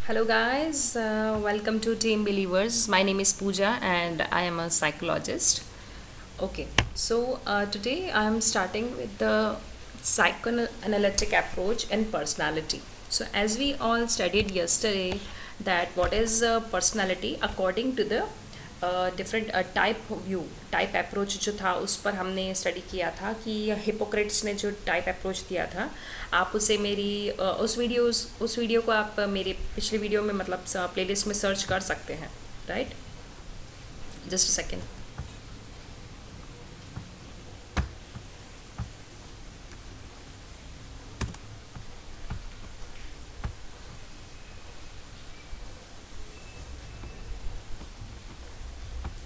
Hello, guys. Welcome to Team Believers. My name is Pooja and I am a psychologist. Okay, so today I am starting with the psychoanalytic approach and personality. So, as we all studied yesterday, that what is personality according to the different type view type approach जो था उस पर हमने study किया था कि Hippocrates ने जो टाइप अप्रोच दिया था आप उसे मेरी उस वीडियो को आप मेरे पिछले वीडियो में मतलब प्लेलिस्ट में सर्च कर सकते हैं right just a second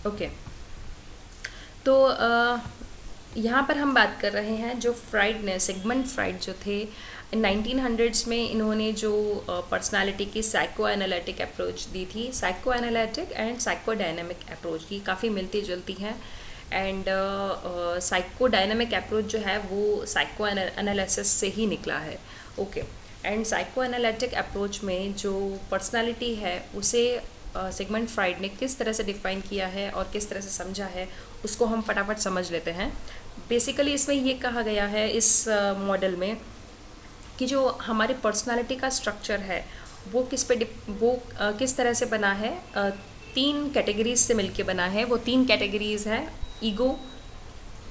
okay तो यहाँ पर हम बात कर रहे हैं जो फ्राइड ने सिगमंड फ्राइड जो थे 1900s में इन्होंने जो पर्सनालिटी की साइको एनालिटिक अप्रोच दी थी psycho analytic and psycho dynamic approach की काफ़ी मिलती जुलती हैं एंड साइको डायनामिक अप्रोच जो है वो साइको एनालिसिस से ही निकला है okay and psycho analytic approach में जो पर्सनालिटी है उसे सिगमंड फ्राइड ने किस तरह से डिफाइन किया है और किस तरह से समझा है उसको हम फटाफट समझ लेते हैं बेसिकली इसमें ये कहा गया है इस मॉडल में कि जो हमारी पर्सनालिटी का स्ट्रक्चर है वो किस तरह से बना है तीन कैटेगरीज से मिलके बना है वो तीन कैटेगरीज है ego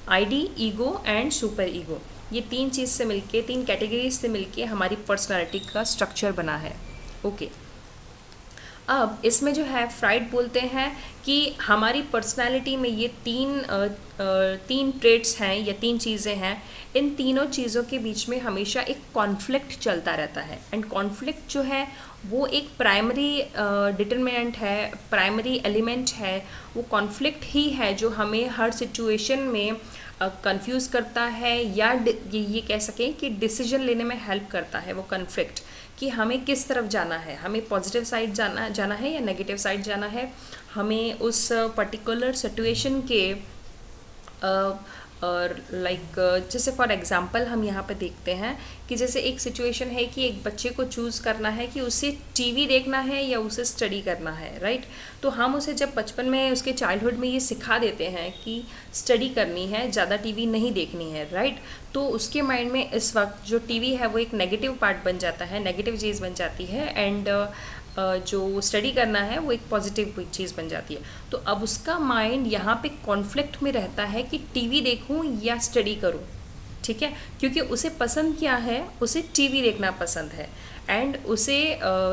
ID ego and super ego ये तीन चीज़ से मिलके तीन कैटेगरीज से मिलके हमारी पर्सनालिटी का स्ट्रक्चर बना है ओके अब इसमें जो है फ्राइड बोलते हैं कि हमारी पर्सनालिटी में ये तीन ट्रेट्स हैं या तीन चीज़ें हैं इन तीनों चीज़ों के बीच में हमेशा एक कॉन्फ्लिक्ट चलता रहता है एंड कॉन्फ्लिक्ट जो है वो एक प्राइमरी डिटरमिनेंट है प्राइमरी एलिमेंट है वो कॉन्फ्लिक्ट ही है जो हमें हर सिचुएशन में कंफ्यूज करता है या ये कह सकें कि डिसीजन लेने में हेल्प करता है वो कॉन्फ्लिक्ट कि हमें किस तरफ जाना है हमें पॉजिटिव साइड जाना है या नेगेटिव साइड जाना है हमें उस पर्टिकुलर सिचुएशन के और जैसे फॉर एग्जांपल हम यहाँ पे देखते हैं कि जैसे एक सिचुएशन है कि एक बच्चे को चूज़ करना है कि उसे टीवी देखना है या उसे स्टडी करना है राइट तो हम उसे जब बचपन में उसके चाइल्डहुड में ये सिखा देते हैं कि स्टडी करनी है ज़्यादा टीवी नहीं देखनी है राइट तो उसके माइंड में इस वक्त जो टीवी है वो एक नेगेटिव पार्ट बन जाता है नेगेटिव चीज़ बन जाती है एंड जो स्टडी करना है वो एक पॉजिटिव चीज़ बन जाती है तो अब उसका माइंड यहाँ पे कॉन्फ्लिक्ट में रहता है कि टीवी देखूँ या स्टडी करूँ ठीक है क्योंकि उसे पसंद क्या है उसे टीवी देखना पसंद है एंड उसे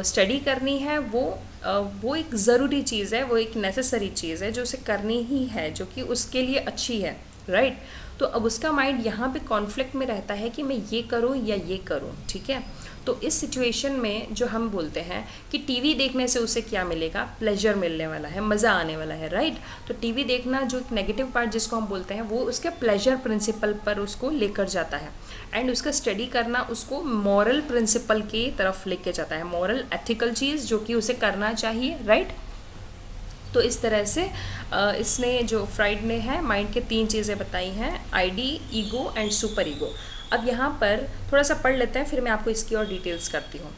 स्टडी करनी है वो एक ज़रूरी चीज़ है वो एक नेसेसरी चीज़ है जो उसे करनी ही है जो कि उसके लिए अच्छी है राइट तो अब उसका माइंड यहाँ पे कॉन्फ्लिक्ट में रहता है कि मैं ये करूँ या ये करूँ ठीक है तो इस सिचुएशन में जो हम बोलते हैं कि टीवी देखने से उसे क्या मिलेगा प्लेजर मिलने वाला है मज़ा आने वाला है राइट तो टीवी देखना जो एक नेगेटिव पार्ट जिसको हम बोलते हैं वो उसके प्लेजर प्रिंसिपल पर उसको लेकर जाता है एंड उसका स्टडी करना उसको मॉरल प्रिंसिपल की तरफ लेके जाता है मॉरल एथिकल चीज़ जो कि उसे करना चाहिए राइट तो इस तरह से इसने जो फ्राइड ने है माइंड के तीन चीज़ें बताई हैं ID ego and super ego अब यहाँ पर थोड़ा सा पढ़ लेते हैं फिर मैं आपको इसकी और डिटेल्स करती हूँ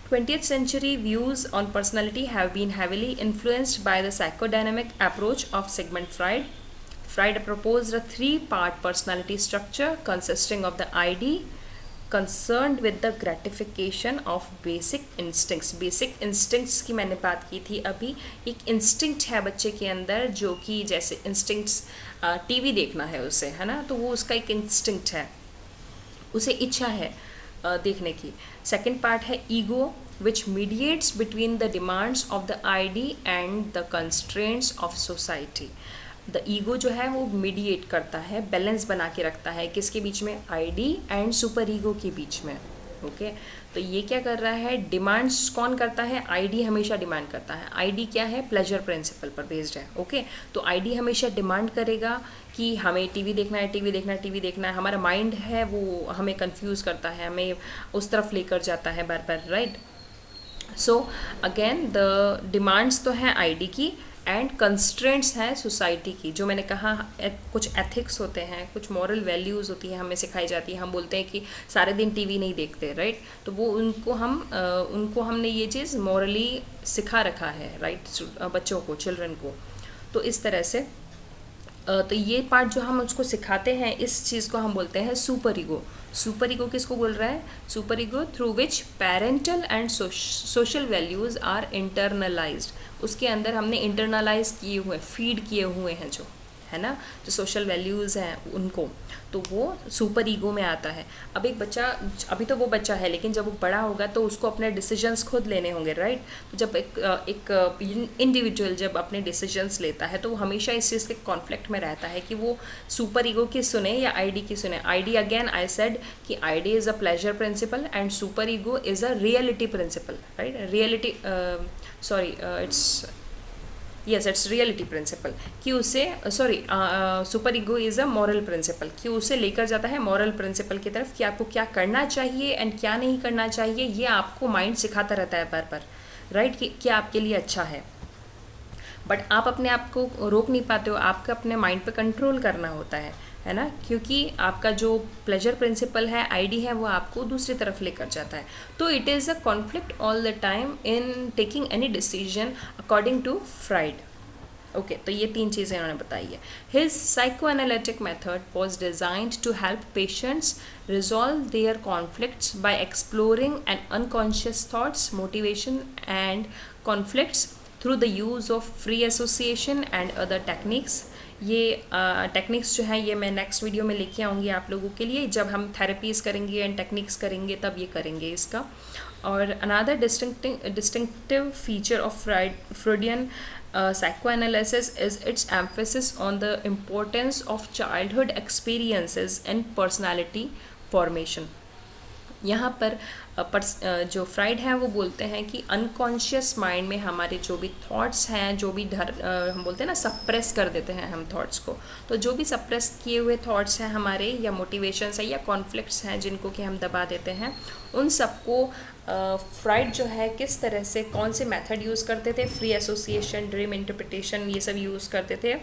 20th century views on personality have been heavily influenced by the psychodynamic approach of Sigmund Freud. Freud proposed a three-part personality structure consisting of the ID, concerned with the gratification of basic instincts. Basic instincts की मैंने बात की थी अभी एक instinct है बच्चे के अंदर जो कि जैसे instincts टीवी देखना है उसे है ना तो वो उसका एक instinct है उसे इच्छा है देखने की सेकेंड पार्ट है ego which mediates between the demands of the ID and the constraints of society the ego जो है वो मीडिएट करता है बैलेंस बना के रखता है किसके बीच में आईडी एंड सुपर ईगो के बीच में ओके तो ये क्या कर रहा है डिमांड्स कौन करता है आईडी हमेशा डिमांड करता है आईडी क्या है प्लेजर प्रिंसिपल पर बेस्ड है ओके तो आईडी हमेशा डिमांड करेगा कि हमें टीवी देखना है टीवी देखना है टीवी देखना है हमारा माइंड है वो हमें कंफ्यूज करता है हमें उस तरफ लेकर जाता है बार बार right so again the demands तो हैं आईडी की एंड कंस्ट्रेंट्स हैं सोसाइटी की, जो मैंने कहा कुछ एथिक्स होते हैं, कुछ मॉरल वैल्यूज़ होती हैं हमें सिखाई जाती है। हम बोलते हैं कि सारे दिन टीवी नहीं देखते, राइट, तो वो उनको हमने ये चीज़ मॉरली सिखा रखा है, राइट, बच्चों को, चिल्ड्रन को। तो इस तरह से तो ये पार्ट जो हम उसको सिखाते हैं, इस चीज़ को हम बोलते हैं सुपर ईगो। सुपर ईगो किसको बोल रहा है? Super ego through which parental and social values are internalised. उसके अंदर हमने इंटरनलाइज किए हुए, फीड किए हुए हैं जो है ना, जो सोशल वैल्यूज़ हैं उनको, तो वो सुपर ईगो में आता है। अब एक बच्चा, अभी तो वो बच्चा है, लेकिन जब वो बड़ा होगा तो उसको अपने डिसीजंस खुद लेने होंगे, राइट। तो जब एक इंडिविजुअल जब अपने डिसीजंस लेता है तो वो हमेशा इस चीज़ के कॉन्फ्लिक्ट में रहता है कि वो सुपर ईगो की सुने या आईडी की सुने। आईडी, अगेन आई सेड कि id is a pleasure principle and super ego is a reality principle, right. Reality, sorry, it's reality principle, कि उसे super ego is a moral principle, कि उसे लेकर जाता है मॉरल प्रिंसिपल की तरफ, कि आपको क्या करना चाहिए एंड क्या नहीं करना चाहिए, ये आपको माइंड सिखाता रहता है बार बार, राइट, कि क्या आपके लिए अच्छा है। बट आप अपने आप को रोक नहीं पाते हो, आपको अपने माइंड पे कंट्रोल करना होता है ना, क्योंकि आपका जो प्लेजर प्रिंसिपल है, आईडी है, वो आपको दूसरी तरफ लेकर जाता है। तो it is a conflict all the time in taking any decision according to Freud. Okay, तो ये 3 चीज़ें उन्होंने बताई है। His psychoanalytic method was designed to help patients resolve their conflicts by exploring and unconscious thoughts, motivation and conflicts through the use of free association and other techniques. ये techniques जो है ये मैं नेक्स्ट वीडियो में लेके आऊँगी आप लोगों के लिए, जब हम थेरेपीज़ करेंगे एंड टेक्निक्स करेंगे तब ये करेंगे इसका। और another distinctive feature of Freudian psychoanalysis is its emphasis on the importance of childhood experiences and personality formation। यहाँ पर जो फ्राइड है वो बोलते हैं कि अनकॉन्शियस माइंड में हमारे जो भी थॉट्स हैं, जो भी हम बोलते हैं ना, सप्रेस कर देते हैं हम थॉट्स को, तो जो भी सप्रेस किए हुए थॉट्स हैं हमारे, या मोटिवेशंस है या कॉन्फ्लिक्ट्स हैं जिनको कि हम दबा देते हैं, उन सबको फ्राइड जो है किस तरह से, कौन से मेथड यूज़ करते थे, फ्री एसोसिएशन, ड्रीम इंटरप्रिटेशन, ये सब यूज़ करते थे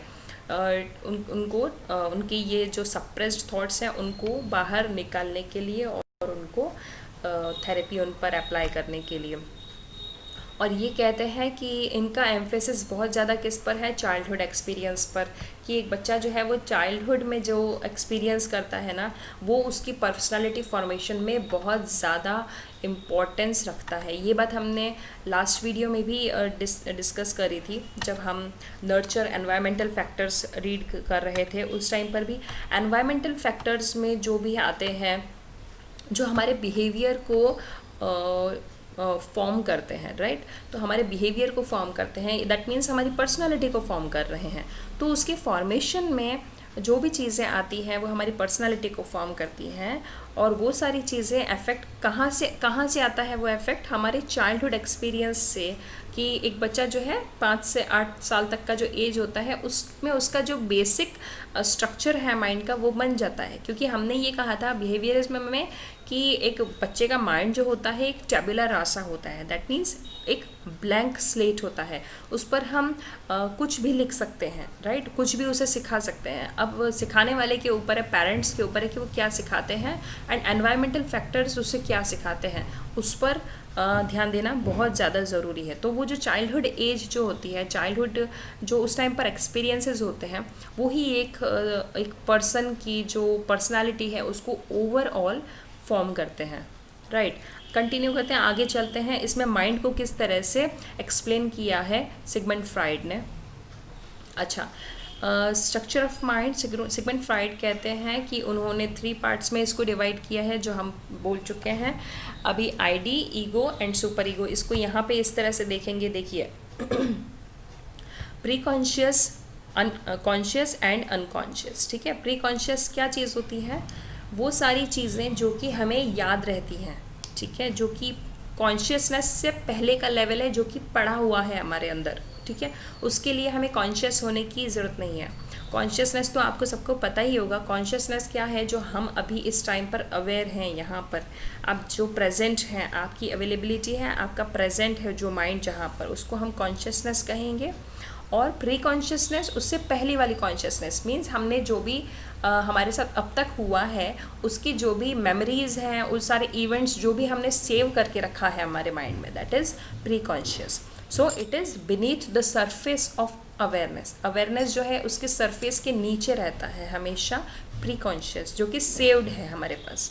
उनको उनकी ये जो सप्रेस्ड थॉट्स हैं उनको बाहर निकालने के लिए और उनको थेरेपी उन पर अप्लाई करने के लिए। और ये कहते हैं कि इनका एम्फेसिस बहुत ज़्यादा किस पर है? चाइल्डहुड एक्सपीरियंस पर, कि एक बच्चा जो है वो चाइल्डहुड में जो एक्सपीरियंस करता है ना, वो उसकी पर्सनालिटी फॉर्मेशन में बहुत ज़्यादा इम्पोर्टेंस रखता है। ये बात हमने लास्ट वीडियो में भी डिस्कस करी थी, जब हम नर्चर एनवायरमेंटल फैक्टर्स रीड कर रहे थे। उस टाइम पर भी एनवायरमेंटल फैक्टर्स में जो भी आते हैं, जो हमारे बिहेवियर को फॉर्म करते हैं, राइट, तो हमारे बिहेवियर को फॉर्म करते हैं, दैट मीन्स हमारी पर्सनालिटी को फॉर्म कर रहे हैं। तो उसके फॉर्मेशन में जो भी चीज़ें आती हैं वो हमारी पर्सनालिटी को फॉर्म करती हैं, और वो सारी चीज़ें अफेक्ट कहाँ से आता है? वो इफेक्ट हमारे चाइल्डहुड एक्सपीरियंस से, कि एक बच्चा जो है 5 से 8 साल तक का जो एज होता है, उसमें उसका जो बेसिक स्ट्रक्चर है माइंड का वो बन जाता है। क्योंकि हमने ये कहा था बिहेवियरिज्म में कि एक बच्चे का माइंड जो होता है एक टैबुला रासा होता है, दैट मीन्स एक ब्लैंक स्लेट होता है, उस पर हम कुछ भी लिख सकते हैं, राइट, कुछ भी उसे सिखा सकते हैं। अब सिखाने वाले के ऊपर है, पेरेंट्स के ऊपर है कि वो क्या सिखाते हैं, एंड एनवायरमेंटल फैक्टर्स उसे क्या सिखाते हैं, उस पर ध्यान देना बहुत ज़्यादा ज़रूरी है। तो वो जो चाइल्डहुड एज जो होती है, चाइल्डहुड जो उस टाइम पर एक्सपीरियंसेस होते हैं, वो ही एक पर्सन की जो पर्सनालिटी है उसको ओवरऑल फॉर्म करते हैं, राइट। कंटिन्यू करते हैं, आगे चलते हैं। इसमें माइंड को किस तरह से एक्सप्लेन किया है सिगमंड फ्राइड ने। अच्छा, structure of mind, Sigmund Freud कहते हैं कि उन्होंने 3 पार्ट्स में इसको डिवाइड किया है, जो हम बोल चुके हैं अभी, ID, ego and super ego. इसको यहाँ पे इस तरह से देखेंगे, देखिए pre conscious, conscious and unconscious, ठीक है। प्री कॉन्शियस क्या चीज़ होती है? वो सारी चीज़ें जो कि हमें याद रहती हैं, ठीक है, जो कि कॉन्शियसनेस से पहले का लेवल है, जो कि पड़ा हुआ है हमारे अंदर, ठीक है। उसके लिए हमें कॉन्शियस होने की ज़रूरत नहीं है। कॉन्शियसनेस तो आपको सबको पता ही होगा। कॉन्शियसनेस क्या है? जो हम अभी इस टाइम पर अवेयर हैं, यहाँ पर आप जो प्रेजेंट हैं, आपकी अवेलेबिलिटी है, आपका प्रेजेंट है जो माइंड जहाँ पर, उसको हम कॉन्शियसनेस कहेंगे। और प्री कॉन्शियसनेस उससे पहली वाली कॉन्शियसनेस मीन्स हमने जो भी हमारे साथ अब तक हुआ है उसकी जो भी मेमोरीज हैं, उस सारे इवेंट्स जो भी हमने सेव करके रखा है हमारे माइंड में, that is pre conscious. So it is beneath the surface of awareness. Awareness जो है उसके सरफेस के नीचे रहता है हमेशा प्री कॉन्शियस, जो कि सेव्ड है हमारे पास.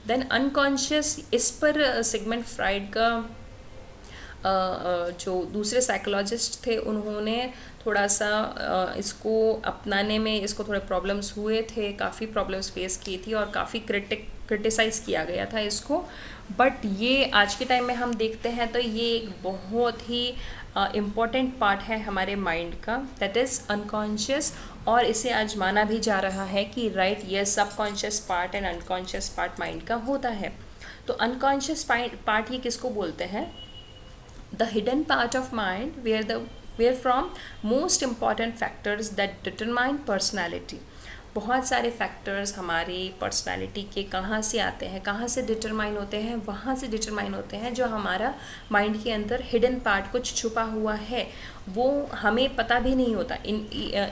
देन अनकॉन्शियस, इस पर सिगमंड फ्राइड का जो दूसरे साइकोलॉजिस्ट थे उन्होंने थोड़ा सा इसको अपनाने में, इसको थोड़े प्रॉब्लम्स हुए थे, काफ़ी प्रॉब्लम्स फेस की थी और काफ़ी क्रिटिसाइज़ किया गया था इसको. बट ये आज के टाइम में हम देखते हैं तो ये एक बहुत ही इम्पॉर्टेंट पार्ट है हमारे माइंड का, दैट इज़ अनकॉन्शियस. और इसे आज माना भी जा रहा है कि राइट ये subconscious part and unconscious part mind का होता है. तो अनकॉन्शियस पार्ट ये किसको बोलते हैं? The hidden part of mind where from most important factors that determine personality. बहुत सारे फैक्टर्स हमारी पर्सनालिटी के कहाँ से आते हैं, कहाँ से डिटरमाइन होते हैं, वहाँ से डिटरमाइन होते हैं जो हमारा माइंड के अंदर हिडन पार्ट कुछ छुपा हुआ है, वो हमें पता भी नहीं होता.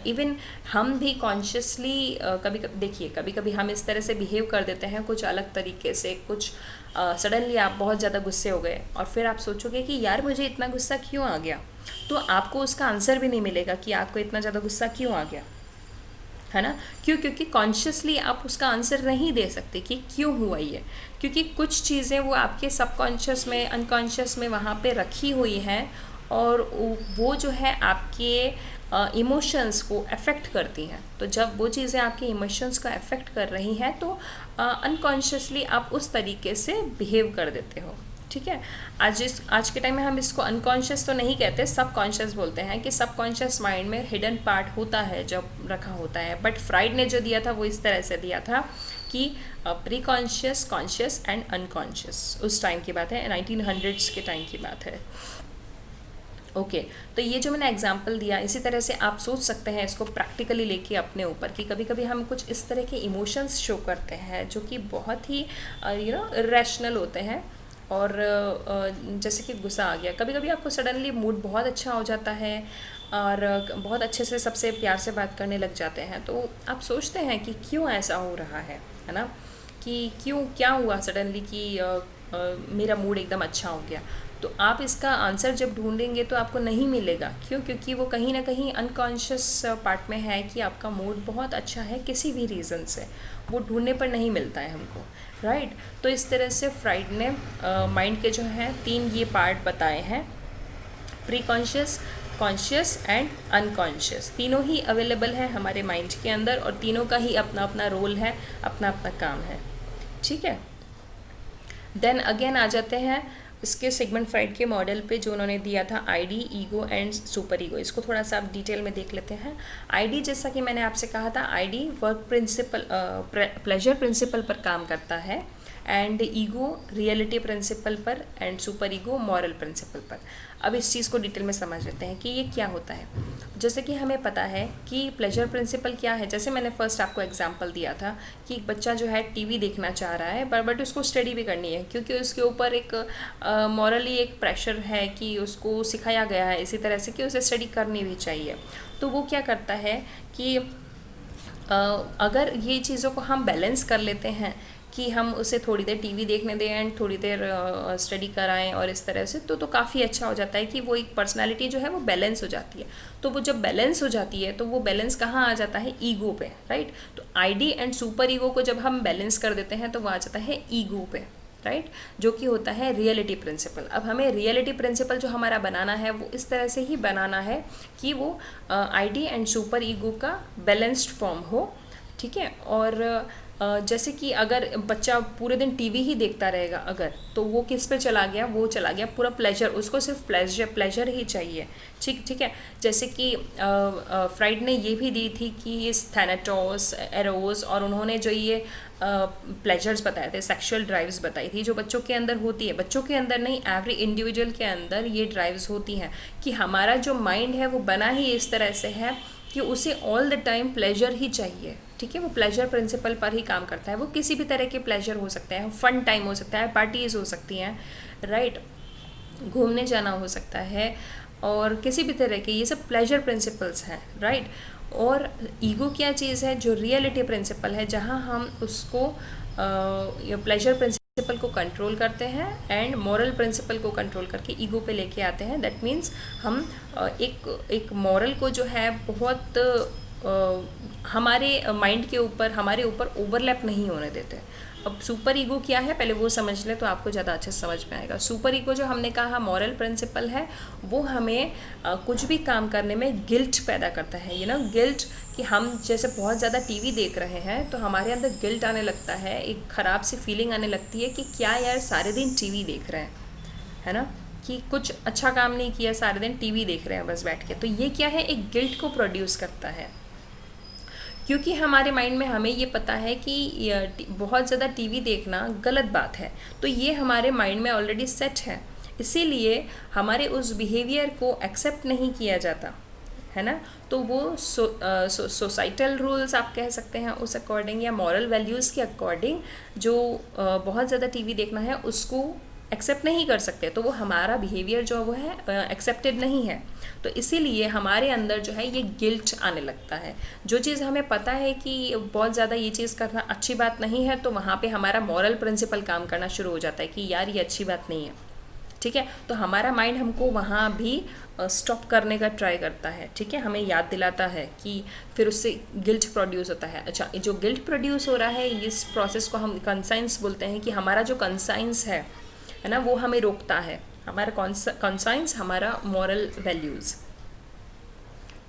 इवन हम भी कॉन्शियसली कभी कभी देखिए, कभी कभी हम इस तरह से बिहेव कर देते हैं कुछ अलग तरीके से, कुछ सडनली आप बहुत ज़्यादा गुस्से हो गए और फिर आप सोचोगे कि यार मुझे इतना गुस्सा क्यों आ गया, तो आपको उसका आंसर भी नहीं मिलेगा कि आपको इतना ज़्यादा गुस्सा क्यों आ गया, है ना. क्यों? क्योंकि कॉन्शियसली आप उसका आंसर नहीं दे सकते कि क्यों हुआ ये, क्योंकि कुछ चीज़ें वो आपके सबकॉन्शियस में, अनकॉन्शियस में वहाँ पे रखी हुई हैं और वो जो है आपके इमोशंस को अफेक्ट करती हैं. तो जब वो चीज़ें आपके इमोशंस को अफेक्ट कर रही हैं तो अनकॉन्शियसली आप उस तरीके से बिहेव कर देते हो. ठीक है. आज के टाइम में हम इसको अनकॉन्शियस तो नहीं कहते, सबकॉन्शियस बोलते हैं कि सबकॉन्शियस माइंड में हिडन पार्ट होता है जब रखा होता है. बट फ्राइड ने जो दिया था वो इस तरह से दिया था कि pre conscious, conscious and unconscious. उस टाइम की बात है, 1900s के टाइम की बात है. ओके तो ये जो मैंने एग्जांपल दिया, इसी तरह से आप सोच सकते हैं इसको प्रैक्टिकली लेके अपने ऊपर कि कभी कभी हम कुछ इस तरह के इमोशंस शो करते हैं जो कि बहुत ही रैशनल होते हैं. और जैसे कि गुस्सा आ गया, कभी कभी आपको सडनली मूड बहुत अच्छा हो जाता है और बहुत अच्छे से सबसे प्यार से बात करने लग जाते हैं, तो आप सोचते हैं कि क्यों ऐसा हो रहा है ना, कि क्यों, क्या हुआ सडनली कि मेरा मूड एकदम अच्छा हो गया. तो आप इसका आंसर जब ढूंढेंगे तो आपको नहीं मिलेगा. क्यों? क्योंकि वो कहीं ना कहीं अनकॉन्शियस पार्ट में है कि आपका मूड बहुत अच्छा है किसी भी रीज़न से, वो ढूंढने पर नहीं मिलता है हमको, राइट. तो इस तरह से फ्राइड ने माइंड के जो हैं 3 ये पार्ट बताए हैं, pre conscious, conscious and unconscious. तीनों ही अवेलेबल है हमारे माइंड के अंदर और तीनों का ही अपना अपना रोल है, अपना अपना काम है. ठीक है. देन अगेन आ जाते हैं इसके सिगमंड फ्राइड के मॉडल पे जो उन्होंने दिया था, ID, ego and super ego. इसको थोड़ा सा आप डिटेल में देख लेते हैं. आईडी, जैसा कि मैंने आपसे कहा था, id work principle, pleasure principle पर काम करता है, एंड ईगो रियलिटी प्रिंसिपल पर, and super ego moral principle पर. अब इस चीज़ को डिटेल में समझ लेते हैं कि ये क्या होता है. जैसे कि हमें पता है कि प्लेजर प्रिंसिपल क्या है. जैसे मैंने फर्स्ट आपको एग्जांपल दिया था कि एक बच्चा जो है टीवी देखना चाह रहा है, बट उसको स्टडी भी करनी है क्योंकि उसके ऊपर एक मॉरली एक प्रेशर है कि उसको सिखाया गया है इसी तरह से कि उसे स्टडी करनी भी चाहिए. तो वो क्या करता है कि अगर ये चीज़ों को हम बैलेंस कर लेते हैं कि हम उसे थोड़ी देर टीवी देखने दें एंड थोड़ी देर स्टडी कराएं और इस तरह से, तो काफ़ी अच्छा हो जाता है कि वो एक पर्सनालिटी जो है वो बैलेंस हो जाती है. तो वो जब बैलेंस हो जाती है तो वो बैलेंस कहाँ आ जाता है? ईगो पे, राइट. तो आईडी एंड सुपर ईगो को जब हम बैलेंस कर देते हैं तो वो आ जाता है ईगो पे, राइट, जो कि होता है रियलिटी प्रिंसिपल. अब हमें रियलिटी प्रिंसिपल जो हमारा बनाना है वो इस तरह से ही बनाना है कि वो आईडी एंड सुपर ईगो का बैलेंस्ड फॉर्म हो. ठीक है. और जैसे कि अगर बच्चा पूरे दिन टीवी ही देखता रहेगा अगर, तो वो किस पे चला गया? वो चला गया पूरा प्लेजर, उसको सिर्फ प्लेजर ही चाहिए. ठीक है. जैसे कि फ्राइड ने ये भी दी थी कि थैनाटोस, एरोस, और उन्होंने जो ये प्लेजर्स बताए थे, सेक्सुअल ड्राइव्स बताई थी जो बच्चों के अंदर होती है. बच्चों के अंदर नहीं, एवरी इंडिविजुअल के अंदर ये ड्राइव्स होती हैं कि हमारा जो माइंड है वो बना ही इस तरह से है कि उसे ऑल द टाइम प्लेजर ही चाहिए. ठीक है. वो प्लेजर प्रिंसिपल पर ही काम करता है. वो किसी भी तरह के प्लेजर हो सकते हैं, फन टाइम हो सकता है, पार्टीज़ हो सकती हैं, राइट, घूमने जाना हो सकता है, और किसी भी तरह के, ये सब प्लेजर प्रिंसिपल्स हैं, राइट। और ईगो क्या चीज़ है? जो रियलिटी प्रिंसिपल है, जहाँ हम उसको प्लेजर प्रिंसिपल को कंट्रोल करते हैं एंड मॉरल प्रिंसिपल को कंट्रोल करके ईगो पे लेके आते हैं। दैट मीन्स हम एक मॉरल को जो है बहुत हमारे माइंड के ऊपर, हमारे ऊपर ओवरलैप नहीं होने देते। अब सुपर ईगो क्या है पहले वो समझ ले तो आपको ज़्यादा अच्छे समझ में आएगा। सुपर ईगो जो हमने कहा मॉरल प्रिंसिपल है, वो हमें कुछ भी काम करने में गिल्ट पैदा करता है। ये ना गिल्ट, कि हम जैसे बहुत ज़्यादा टीवी देख रहे हैं तो हमारे अंदर गिल्ट आने लगता है, एक ख़राब सी फीलिंग आने लगती है कि क्या यार सारे दिन टीवी देख रहे हैं, है ना, कि कुछ अच्छा काम नहीं किया, सारे दिन टीवी देख रहे हैं बस बैठ के। तो ये क्या है? एक गिल्ट को प्रोड्यूस करता है, क्योंकि हमारे माइंड में हमें ये पता है कि बहुत ज़्यादा टीवी देखना गलत बात है, तो ये हमारे माइंड में ऑलरेडी सेट है, इसीलिए हमारे उस बिहेवियर को एक्सेप्ट नहीं किया जाता, है ना। तो वो सोसाइटल रूल्स आप कह सकते हैं उस अकॉर्डिंग, या मॉरल वैल्यूज़ के अकॉर्डिंग जो बहुत ज़्यादा टीवी देखना है उसको एक्सेप्ट नहीं कर सकते, तो वो हमारा बिहेवियर जो वो है एक्सेप्टेड नहीं है। तो इसीलिए हमारे अंदर जो है ये गिल्ट आने लगता है। जो चीज़ हमें पता है कि बहुत ज़्यादा ये चीज़ करना अच्छी बात नहीं है, तो वहाँ पे हमारा मॉरल प्रिंसिपल काम करना शुरू हो जाता है कि यार ये अच्छी बात नहीं है, ठीक है। तो हमारा माइंड हमको वहाँ भी स्टॉप करने का ट्राई करता है, ठीक है, हमें याद दिलाता है कि फिर उससे गिल्ट प्रोड्यूस होता है। अच्छा, जो गिल्ट प्रोड्यूस हो रहा है इस प्रोसेस को हम कंसाइंस बोलते हैं, कि हमारा जो कंसाइंस है ना, वो हमें रोकता है, हमारा कंसाइंस, हमारा मॉरल वैल्यूज़,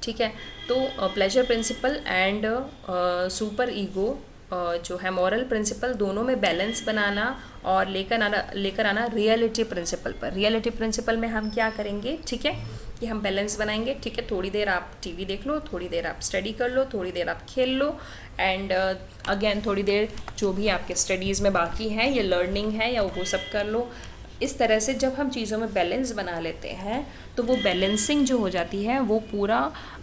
ठीक है। तो pleasure principle and super ego जो है मॉरल प्रिंसिपल, दोनों में बैलेंस बनाना और लेकर आना रियलिटी प्रिंसिपल पर। रियलिटी प्रिंसिपल में हम क्या करेंगे, ठीक है, कि हम बैलेंस बनाएंगे, ठीक है। थोड़ी देर आप टीवी देख लो, थोड़ी देर आप स्टडी कर लो, थोड़ी देर आप खेल लो, एंड अगेन थोड़ी देर जो भी आपके स्टडीज़ में बाकी है या लर्निंग है या वो सब कर लो। इस तरह से जब हम चीज़ों में बैलेंस बना लेते हैं तो वो बैलेंसिंग जो हो जाती है वो पूरा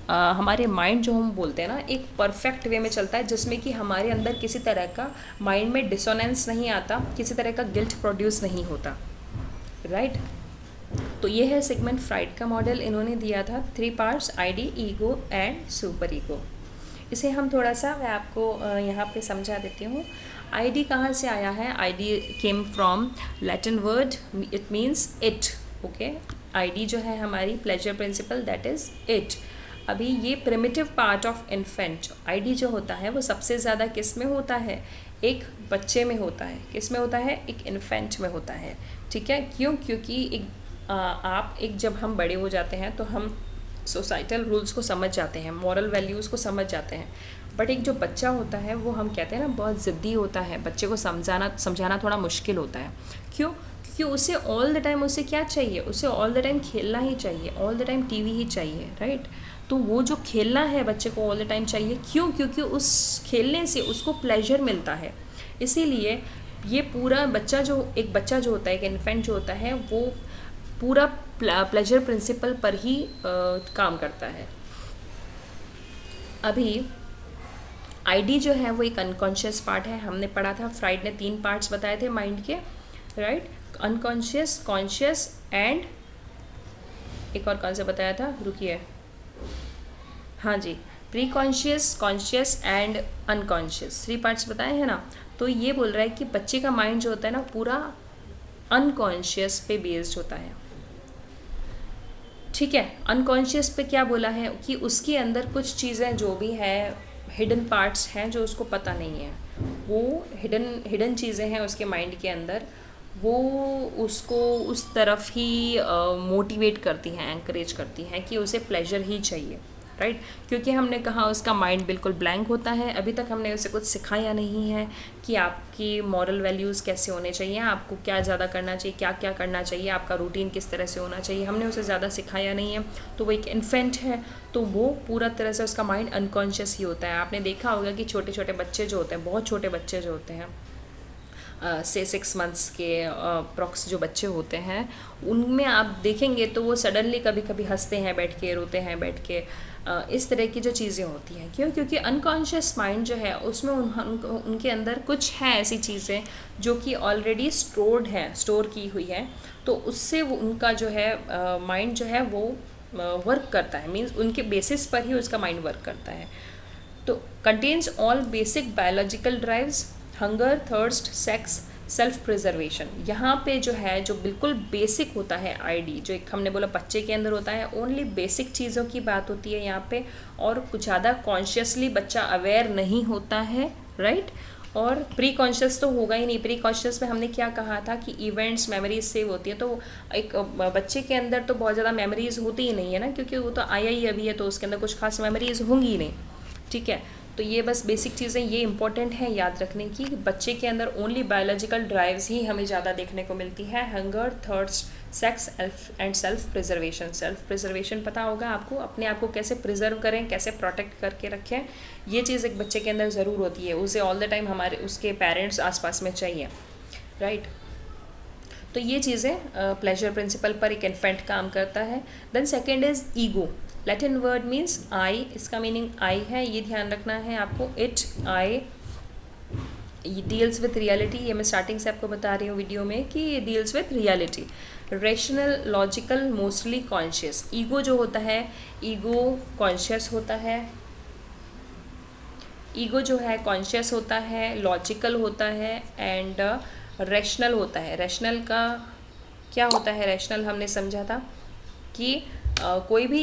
हमारे माइंड जो हम बोलते हैं ना एक परफेक्ट वे में चलता है, जिसमें कि हमारे अंदर किसी तरह का माइंड में डिसोनेंस नहीं आता, किसी तरह का गिल्ट प्रोड्यूस नहीं होता, राइट। तो ये है सिगमंड फ्राइड का मॉडल, इन्होंने दिया था 3 parts, ID, ego and super ego. इसे हम थोड़ा सा मैं आपको यहाँ पे समझा देती हूँ। आईडी कहाँ से आया है? ID came from Latin word, it means it, okay. ID जो है हमारी pleasure principal, that is it. अभी ये primitive part of infant, ID जो होता है वो सबसे ज़्यादा किस में होता है? एक बच्चे में होता है। किस में होता है? एक इन्फेंट में होता है, ठीक है। क्यों? क्योंकि जब हम बड़े हो जाते हैं तो हम सोसाइटल रूल्स को समझ जाते हैं, मॉरल वैल्यूज़ को समझ जाते हैं, बट एक जो बच्चा होता है वो हम कहते हैं ना बहुत ज़िद्दी होता है, बच्चे को समझाना थोड़ा मुश्किल होता है। क्यों? क्योंकि उसे ऑल द टाइम उसे क्या चाहिए? उसे ऑल द टाइम खेलना ही चाहिए, ऑल द टाइम टीवी ही चाहिए, राइट। तो वो जो खेलना है बच्चे को ऑल द टाइम चाहिए, क्यों? क्योंकि उस खेलने से उसको प्लेजर मिलता है। इसीलिए ये पूरा एक बच्चा जो होता है, एक इन्फेंट जो होता है, वो पूरा प्लेजर प्रिंसिपल पर ही काम करता है। अभी आईडी जो है वो एक अनकॉन्शियस पार्ट है, हमने पढ़ा था, फ्राइड ने 3 पार्ट्स बताए थे माइंड के, राइट। अनकॉन्शियस, कॉन्शियस एंड एक और कौन सा बताया था, रुकिए, हाँ जी, pre conscious, conscious and unconscious, 3 parts बताए हैं ना। तो ये बोल रहा है कि बच्चे का माइंड जो होता है ना पूरा अनकॉन्शियस पे बेस्ड होता है, ठीक है। अनकॉन्शियस पे क्या बोला है कि उसके अंदर कुछ चीज़ें जो भी है, हिडन पार्ट्स हैं जो उसको पता नहीं है, वो हिडन चीज़ें हैं उसके माइंड के अंदर, वो उसको उस तरफ ही मोटिवेट करती हैं, एंकरेज करती हैं कि उसे प्लेजर ही चाहिए, राइट। क्योंकि हमने कहा उसका माइंड बिल्कुल ब्लैंक होता है, अभी तक हमने उसे कुछ सिखाया नहीं है कि आपकी मॉरल वैल्यूज़ कैसे होने चाहिए, आपको क्या ज़्यादा करना चाहिए, क्या क्या करना चाहिए, आपका रूटीन किस तरह से होना चाहिए, हमने उसे ज़्यादा सिखाया नहीं है। तो वो एक इन्फेंट है, तो वो पूरा तरह से उसका माइंड अनकॉन्शियस ही होता है। आपने देखा होगा कि छोटे छोटे बच्चे जो होते हैं, बहुत छोटे बच्चे जो होते हैं, से 6 मंथ्स के अप्रॉक्स जो बच्चे होते हैं, उनमें आप देखेंगे तो वो सडनली कभी कभी हंसते हैं बैठ के, रोते हैं बैठ के, इस तरह की जो चीज़ें होती हैं। क्यों? क्योंकि अनकॉन्शियस माइंड जो है उसमें उनके अंदर कुछ है ऐसी चीज़ें जो कि ऑलरेडी स्टोर की हुई है, तो उससे वो उनका जो है माइंड जो है वो वर्क करता है, मीन्स उनके बेसिस पर ही उसका माइंड वर्क करता है। तो contains all basic biological drives, hunger, thirst, sex, self preservation. यहाँ पे जो है जो बिल्कुल बेसिक होता है आईडी, जो एक हमने बोला बच्चे के अंदर होता है, ओनली बेसिक चीज़ों की बात होती है यहाँ पे, और कुछ ज़्यादा कॉन्शियसली बच्चा अवेयर नहीं होता है, राइट। और प्री कॉन्शियस तो होगा ही नहीं। प्री कॉन्शियस में हमने क्या कहा था कि इवेंट्स मेमोरीज सेव होती है, तो एक बच्चे के अंदर तो बहुत ज़्यादा मेमोरीज होती ही नहीं है ना, क्योंकि वो तो आया ही अभी है, तो उसके अंदर कुछ खास मेमोरीज होंगी ही नहीं, ठीक है। तो ये बस बेसिक चीज़ें ये इंपॉर्टेंट है याद रखने की। बच्चे के अंदर ओनली बायोलॉजिकल ड्राइव्स ही हमें ज़्यादा देखने को मिलती है, hunger, thirst, sex and self preservation. Self preservation पता होगा आपको, अपने आप को कैसे प्रिजर्व करें, कैसे प्रोटेक्ट करके रखें, ये चीज़ एक बच्चे के अंदर ज़रूर होती है। उसे ऑल द टाइम हमारे उसके पेरेंट्स आसपास में चाहिए, राइट। तो ये चीज़ें प्लेजर प्रिंसिपल पर एक इन्फेंट काम करता है। Then second is ego. Latin word means I, इसका मीनिंग आई है, ये ध्यान रखना है आपको। It, I deals with reality, ये मैं स्टार्टिंग से आपको बता रही हूँ वीडियो में कि ये deals with reality. Rational, logical, mostly conscious. Ego जो होता है, ईगो कॉन्शियस होता है, ईगो जो है कॉन्शियस होता है, लॉजिकल होता है एंड रैशनल होता है। रैशनल का क्या होता है? रैशनल हमने समझा था कि कोई भी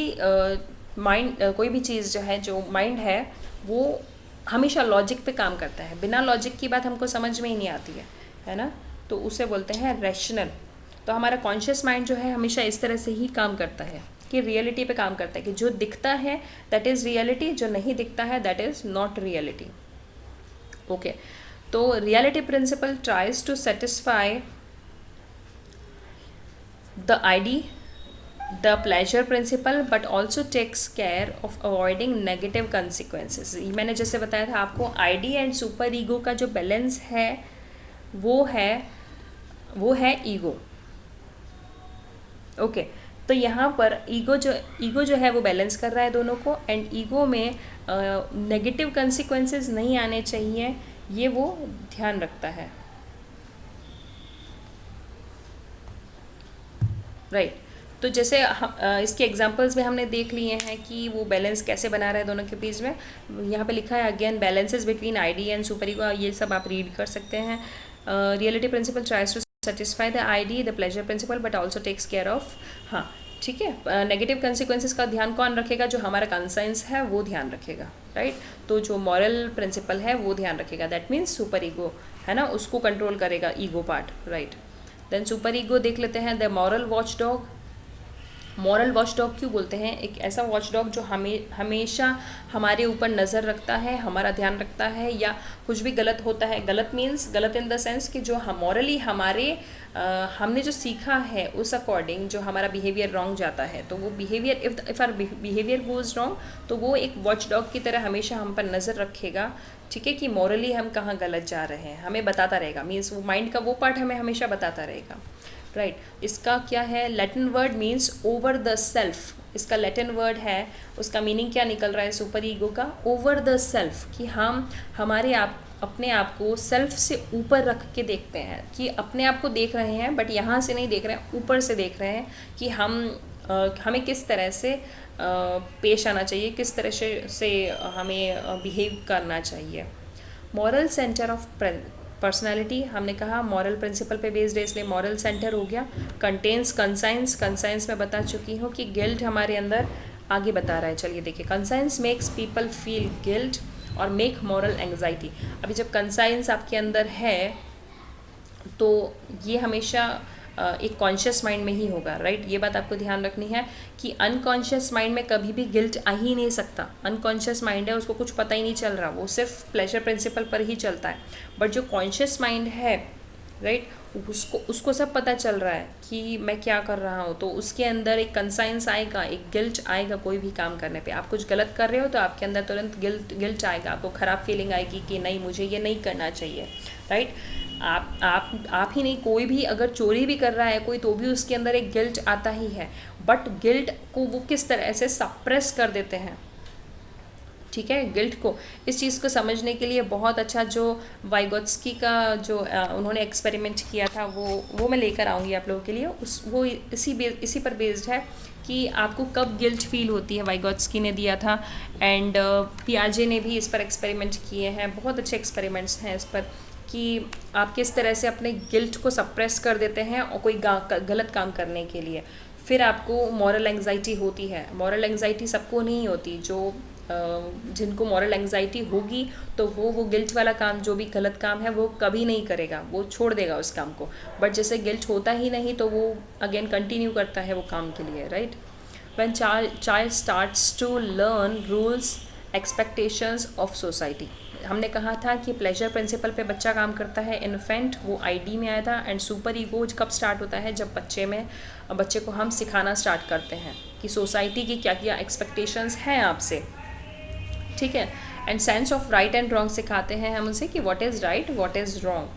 माइंड, कोई भी चीज़ जो है, जो माइंड है वो हमेशा लॉजिक पे काम करता है, बिना लॉजिक की बात हमको समझ में ही नहीं आती है ना, तो उसे बोलते हैं रैशनल। तो हमारा कॉन्शियस माइंड जो है हमेशा इस तरह से ही काम करता है कि रियलिटी पे काम करता है, कि जो दिखता है दैट इज़ रियलिटी, जो नहीं दिखता है that is not reality. Okay, तो reality principle tries to satisfy the ID, the pleasure principle, but also takes care of avoiding negative consequences। मैंने जैसे बताया था आपको, आईडी एंड सुपर ईगो का जो बैलेंस है वो है ईगो। ओके, तो यहाँ पर ईगो जो है वो बैलेंस कर रहा है दोनों को, एंड ईगो में नेगेटिव कंसिक्वेंसेस नहीं आने चाहिए, ये वो ध्यान रखता है, राइट। तो जैसे इसके एग्जांपल्स में हमने देख लिए हैं कि वो बैलेंस कैसे बना रहा है दोनों के बीच में। यहाँ पे लिखा है again, balances between id and super ego, ये सब आप रीड कर सकते हैं। Reality principle tries to satisfy the id, the pleasure principle, but also takes care of, हाँ ठीक है, नेगेटिव कंसिक्वेंसेस का ध्यान कौन रखेगा? जो हमारा कंसाइंस है वो ध्यान रखेगा, राइट। तो जो मॉरल प्रिंसिपल है वो ध्यान रखेगा, दैट मीन्स सुपर ईगो है ना, उसको कंट्रोल करेगा ego part, right. Then super ego देख लेते हैं, the moral watchdog. Moral watchdog क्यों बोलते हैं? एक ऐसा वॉच डॉग जो हमेशा हमारे ऊपर नज़र रखता है, हमारा ध्यान रखता है, या कुछ भी गलत होता है, गलत मीन्स गलत इन द सेंस कि जो मॉरली हमने जो सीखा है उस अकॉर्डिंग जो हमारा बिहेवियर रॉन्ग जाता है, तो वो behaviour, if are behaviour goes wrong, तो वो एक वॉच डॉग की तरह हमेशा हम पर नज़र रखेगा, ठीक है, कि मॉरली हम कहाँ गलत जा रहे हैं, हमें बताता रहेगा, मीन्स वो माइंड का वो पार्ट हमें हमेशा बताता रहेगा, राइट। इसका क्या है? Latin word means over the self. इसका लैटिन वर्ड है, उसका मीनिंग क्या निकल रहा है सुपर ईगो का? ओवर द सेल्फ, कि हम अपने आप को सेल्फ से ऊपर रख के देखते हैं, कि अपने आप को देख रहे हैं बट यहाँ से नहीं देख रहे हैं, ऊपर से देख रहे हैं कि हमें किस तरह से पेश आना चाहिए, किस तरह से हमें बिहेव करना चाहिए। मॉरल सेंटर ऑफ पर्सनालिटी, हमने कहा मॉरल प्रिंसिपल पे बेस्ड है, इसलिए मॉरल सेंटर हो गया। कंटेन्स कंसाइंस में बता चुकी हूँ कि गिल्ट हमारे अंदर आगे बता रहा है। चलिए देखिए, conscience makes people feel guilt और मेक मॉरल एंग्जाइटी। अभी जब कंसाइंस आपके अंदर है तो ये हमेशा एक कॉन्शियस माइंड में ही होगा, राइट। ये बात आपको ध्यान रखनी है कि अनकॉन्शियस माइंड में कभी भी गिल्ट आ ही नहीं सकता। अनकॉन्शियस माइंड है, उसको कुछ पता ही नहीं चल रहा, वो सिर्फ प्लेजर प्रिंसिपल पर ही चलता है। बट जो कॉन्शियस माइंड है, राइट, उसको सब पता चल रहा है कि मैं क्या कर रहा हूँ, तो उसके अंदर एक कंसाइंस आएगा, एक गिल्ट आएगा। कोई भी काम करने पे आप कुछ गलत कर रहे हो तो आपके अंदर तुरंत गिल्ट आएगा, आपको ख़राब फीलिंग आएगी कि नहीं, मुझे ये नहीं करना चाहिए, राइट। आप ही नहीं, कोई भी अगर चोरी भी कर रहा है कोई, तो भी उसके अंदर एक गिल्ट आता ही है। बट गिल्ट को वो किस तरह से सप्रेस कर देते हैं, ठीक है, गिल्ट को, इस चीज़ को समझने के लिए बहुत अच्छा जो वाइगोत्स्की का जो उन्होंने एक्सपेरिमेंट किया था वो मैं लेकर आऊँगी आप लोगों के लिए। वो इसी पर बेस्ड है कि आपको कब गिल्ट फील होती है, वाइगोत्स्की ने दिया था एंड पियाजे ने भी इस पर एक्सपेरिमेंट किए हैं, बहुत अच्छे एक्सपेरिमेंट्स हैं इस पर कि आप किस तरह से अपने गिल्ट को सप्रेस कर देते हैं और कोई गलत काम करने के लिए, फिर आपको मॉरल एंग्जाइटी होती है। मॉरल एंग्जाइटी सबको नहीं होती, जो जिनको मॉरल एंग्जाइटी होगी तो वो गिल्ट वाला काम, जो भी गलत काम है वो कभी नहीं करेगा, वो छोड़ देगा उस काम को। बट जैसे गिल्ट होता ही नहीं तो वो अगेन कंटिन्यू करता है वो काम के लिए, right. When child starts to learn rules expectations of society, हमने कहा था कि प्लेजर प्रिंसिपल पे बच्चा काम करता है, इन्फेंट वो आईडी में आया था, एंड सुपर ईगो कब स्टार्ट होता है, जब बच्चे को हम सिखाना स्टार्ट करते हैं कि सोसाइटी की क्या क्या एक्सपेक्टेशंस हैं आपसे, ठीक है। And sense of right and wrong सिखाते हैं हम उसे कि what is right what is wrong,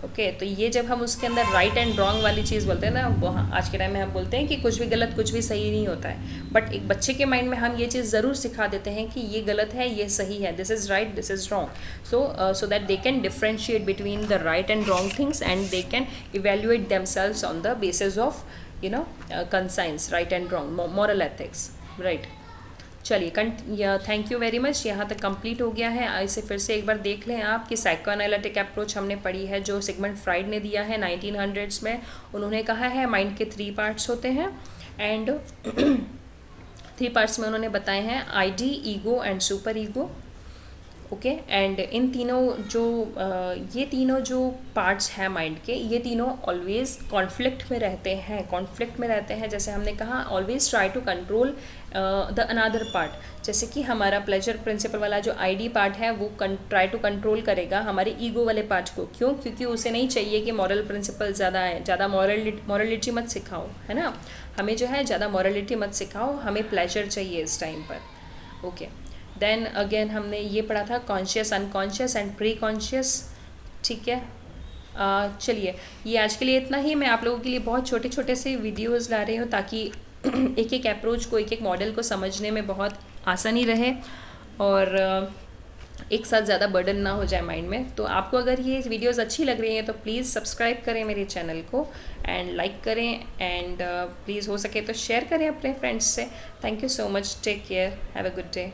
okay. तो ये जब हम उसके अंदर राइट एंड रॉन्ग वाली चीज़ बोलते हैं ना, वो आज के टाइम में हम बोलते हैं कि कुछ भी गलत कुछ भी सही नहीं होता है, बट एक बच्चे के माइंड में हम ये चीज़ ज़रूर सिखा देते हैं कि ये गलत है ये सही है, this is right this is wrong, so that they can differentiate between the right and wrong things and they can evaluate themselves on the basis of conscience, right and wrong, moral ethics, right. चलिए thank you very much, यहाँ तक complete हो गया है। इसे फिर से एक बार देख लें आप कि साइकोएनालिटिक अप्रोच हमने पढ़ी है जो सिगमंड फ्राइड ने दिया है 1900s में। उन्होंने कहा है माइंड के 3 पार्ट्स होते हैं एंड 3 पार्ट्स में उन्होंने बताए हैं ID, ego and super ego, okay. And in तीनों ये तीनों जो पार्ट्स हैं माइंड के, ये तीनों ऑलवेज कॉन्फ्लिक्ट में रहते हैं। जैसे हमने कहा always try to control the another part, जैसे कि हमारा प्लेजर प्रिंसिपल वाला जो आईडी पार्ट है वो ट्राई टू कंट्रोल करेगा हमारे ईगो वाले पार्ट को। क्यों? क्योंकि उसे नहीं चाहिए कि मॉरल प्रिंसिपल ज़्यादा मॉरलिटी मत सिखाओ, है ना, हमें जो है ज़्यादा मॉरलिटी मत सिखाओ, हमें प्लेजर चाहिए इस टाइम पर, ओके। देन अगेन हमने ये पढ़ा था conscious, unconscious and pre conscious, ठीक है। चलिए ये आज के लिए इतना ही। मैं आप लोगों के लिए बहुत छोटे छोटे से वीडियोस ला रही हूँ ताकि एक एक अप्रोच को, एक एक मॉडल को समझने में बहुत आसानी रहे और एक साथ ज़्यादा बर्डन ना हो जाए माइंड में। तो आपको अगर ये वीडियोस अच्छी लग रही हैं तो प्लीज़ सब्सक्राइब करें मेरे चैनल को एंड लाइक करें एंड प्लीज़ हो सके तो शेयर करें अपने फ्रेंड्स से। Thank you so much, take care, have a good day.